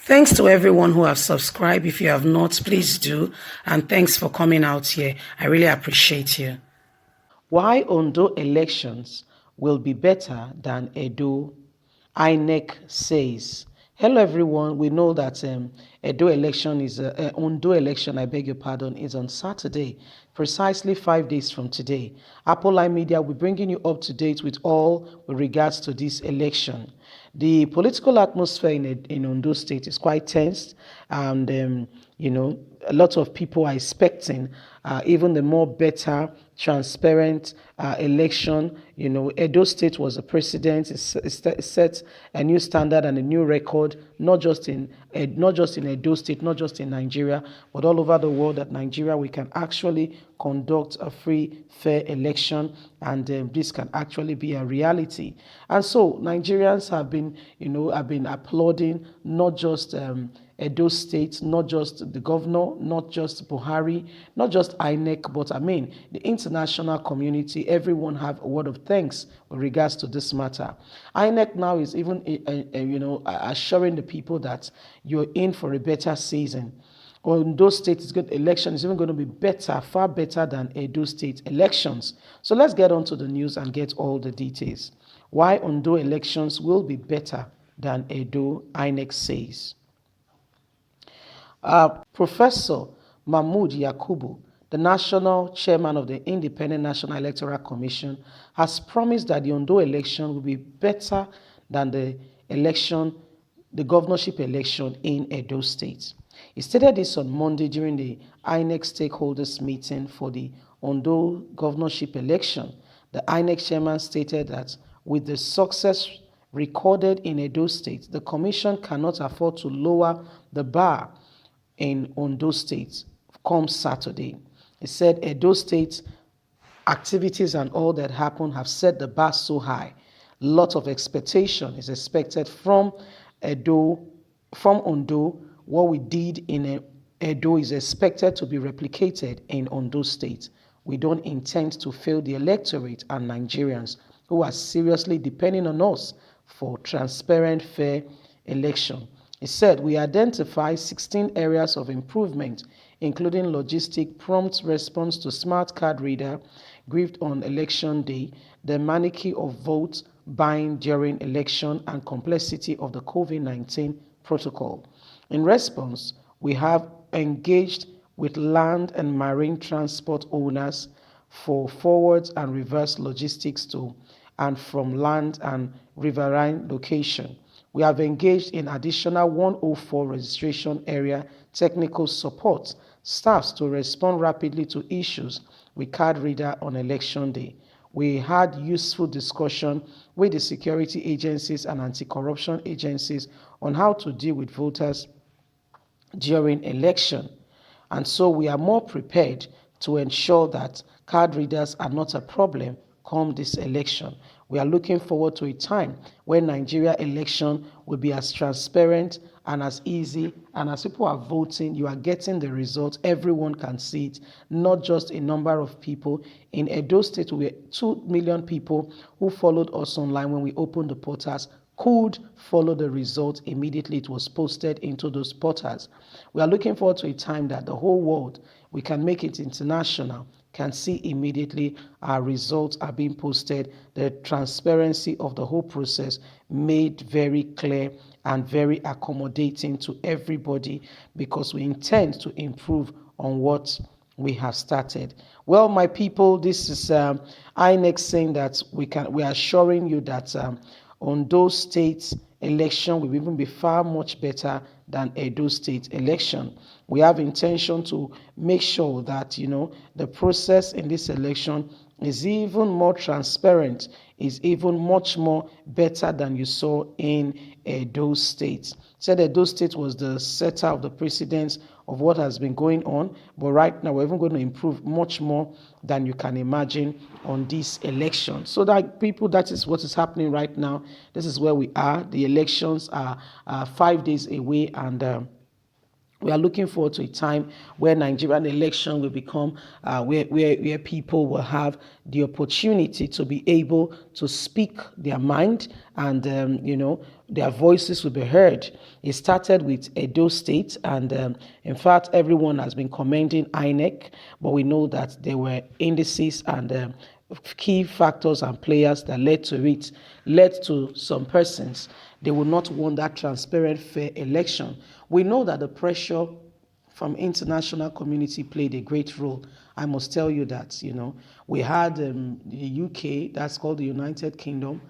Thanks to everyone who have subscribed. If you have not, please do. And thanks for coming out here. I really appreciate you. Why Ondo elections will be better than Edo, Inec says. Hello everyone. We know that Ondo election, I beg your pardon, is on Saturday, precisely 5 days from today. Apple Line Media will be bringing you up to date with all with regards to this election. The political atmosphere in Ondo State is quite tense, and a lot of people are expecting even the more better, transparent election. Edo State was a precedent. It set a new standard and a new record, not just in Edo State, not just in Nigeria, but all over the world. That Nigeria, we can actually conduct a free, fair election, and this can actually be a reality. And so Nigerians have been applauding not just Edo State, not just the governor, not just Buhari, not just Inec, but the international community. Everyone have a word of thanks with regards to this matter. Inec now is even, assuring the people that you're in for a better season. Ondo State election is even going to be better, far better than Edo State elections. So let's get on to the news and get all the details. Why Ondo elections will be better than Edo, Inec says. Professor Mahmood Yakubu, the national chairman of the Independent National Electoral Commission, has promised that the Ondo election will be better than the governorship election in Edo State. He stated this on Monday during the INEC stakeholders meeting for the Ondo governorship election. The INEC chairman stated that with the success recorded in Edo State, the commission cannot afford to lower the bar in Ondo State come Saturday. He said Edo State activities and all that happened have set the bar so high. Lot of expectation is expected from Ondo. What we did in Edo is expected to be replicated in Ondo State. We don't intend to fail the electorate and Nigerians who are seriously depending on us for transparent, fair election. He said, we identify 16 areas of improvement, including logistic, prompt response to smart card reader, grieved on election day, the maniacy of vote buying during election, and complexity of the COVID-19 protocol. In response, we have engaged with land and marine transport owners for forward and reverse logistics to and from land and riverine location. We have engaged in additional 104 registration area technical support staffs to respond rapidly to issues with card reader on election day. We had useful discussion with the security agencies and anti-corruption agencies on how to deal with voters during election. And so we are more prepared to ensure that card readers are not a problem come this election. We are looking forward to a time when Nigeria election will be as transparent and as easy, and as people are voting, you are getting the results. Everyone can see it, not just a number of people. In Edo State, we were 2 million people who followed us online when we opened the portals, could follow the result immediately. It was posted into those portals. We are looking forward to a time that the whole world, we can make it international, can see immediately our results are being posted, the transparency of the whole process made very clear and very accommodating to everybody, because we intend to improve on what we have started. Well, my people, this is INEC saying that we are assuring you that Ondo State election will even be far much better than Edo State election. We have intention to make sure that the process in this election is even more transparent, is even much more better than you saw in Edo State. Said Edo State was the setter of the precedence of what has been going on, but right now we're even going to improve much more than you can imagine on this election. So that people, that is what is happening right now. This is where we are. The elections are 5 days away, and we are looking forward to a time where Nigerian election will become where people will have the opportunity to be able to speak their mind and their voices will be heard. It started with Edo State, and in fact, everyone has been commending Inec, but we know that there were indices and key factors and players that led to some persons. They will not want that transparent, fair election. We know that the pressure from international community played a great role. I must tell you that, we had the UK, that's called the United Kingdom,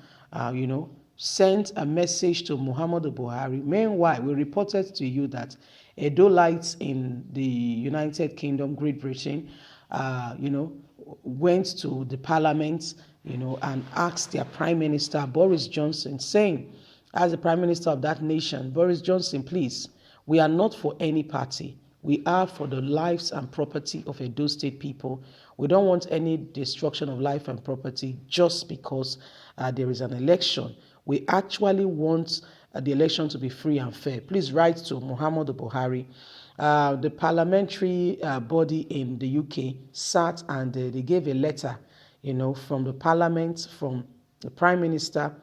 sent a message to Muhammadu Buhari. Meanwhile, we reported to you that Edolites in the United Kingdom, Great Britain, went to the parliament, and asked their Prime Minister, Boris Johnson, saying, as the Prime Minister of that nation, Boris Johnson, please, we are not for any party. We are for the lives and property of Edo State people. We don't want any destruction of life and property just because there is an election. We actually want the election to be free and fair. Please write to Muhammadu Buhari. The parliamentary body in the UK sat and they gave a letter, from the parliament, from the Prime Minister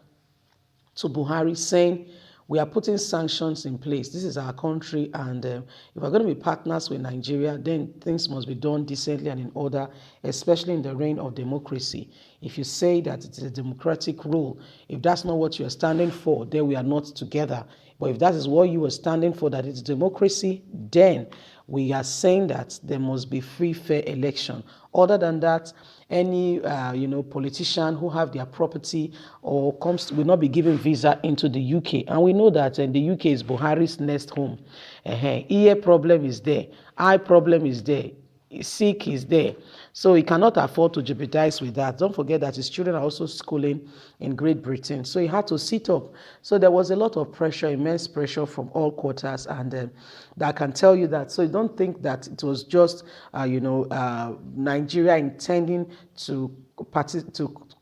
to Buhari, saying we are putting sanctions in place. This is our country, and if we're going to be partners with Nigeria, then things must be done decently and in order, especially in the reign of democracy. If you say that it's a democratic rule, if that's not what you're standing for, then we are not together. But if that is what you are standing for, that it's democracy, then we are saying that there must be free, fair election. Other than that, any politician who have their property or will not be given visa into the UK. And we know that the UK is Buhari's next home. Ear problem is there. Eye problem is there. Sick is there. So he cannot afford to jeopardize with that. Don't forget that his children are also schooling in Great Britain. So he had to sit up. So there was a lot of pressure, immense pressure from all quarters. And that can tell you that. So you don't think that it was just, Nigeria intending to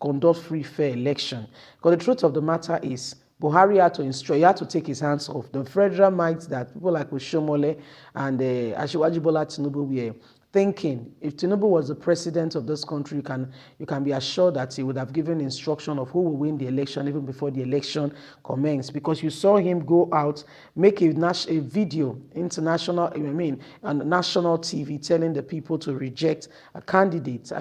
conduct free, fair election. Because the truth of the matter is, Buhari had to instruct, he had to take his hands off. The federal might that people like Oshomole and Asiwaju Bola Tinubu were thinking, if Tinubu was the president of this country, you can be assured that he would have given instruction of who will win the election even before the election commenced, because you saw him go out, make a video, on national TV, telling the people to reject a candidate.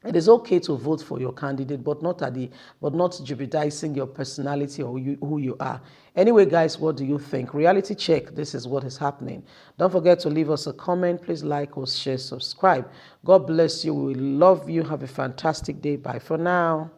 It is okay to vote for your candidate, but not jeopardizing your personality or who you are. Anyway, guys, what do you think? Reality check. This is what is happening. Don't forget to leave us a comment. Please like us, share, subscribe. God bless you. We love you. Have a fantastic day. Bye for now.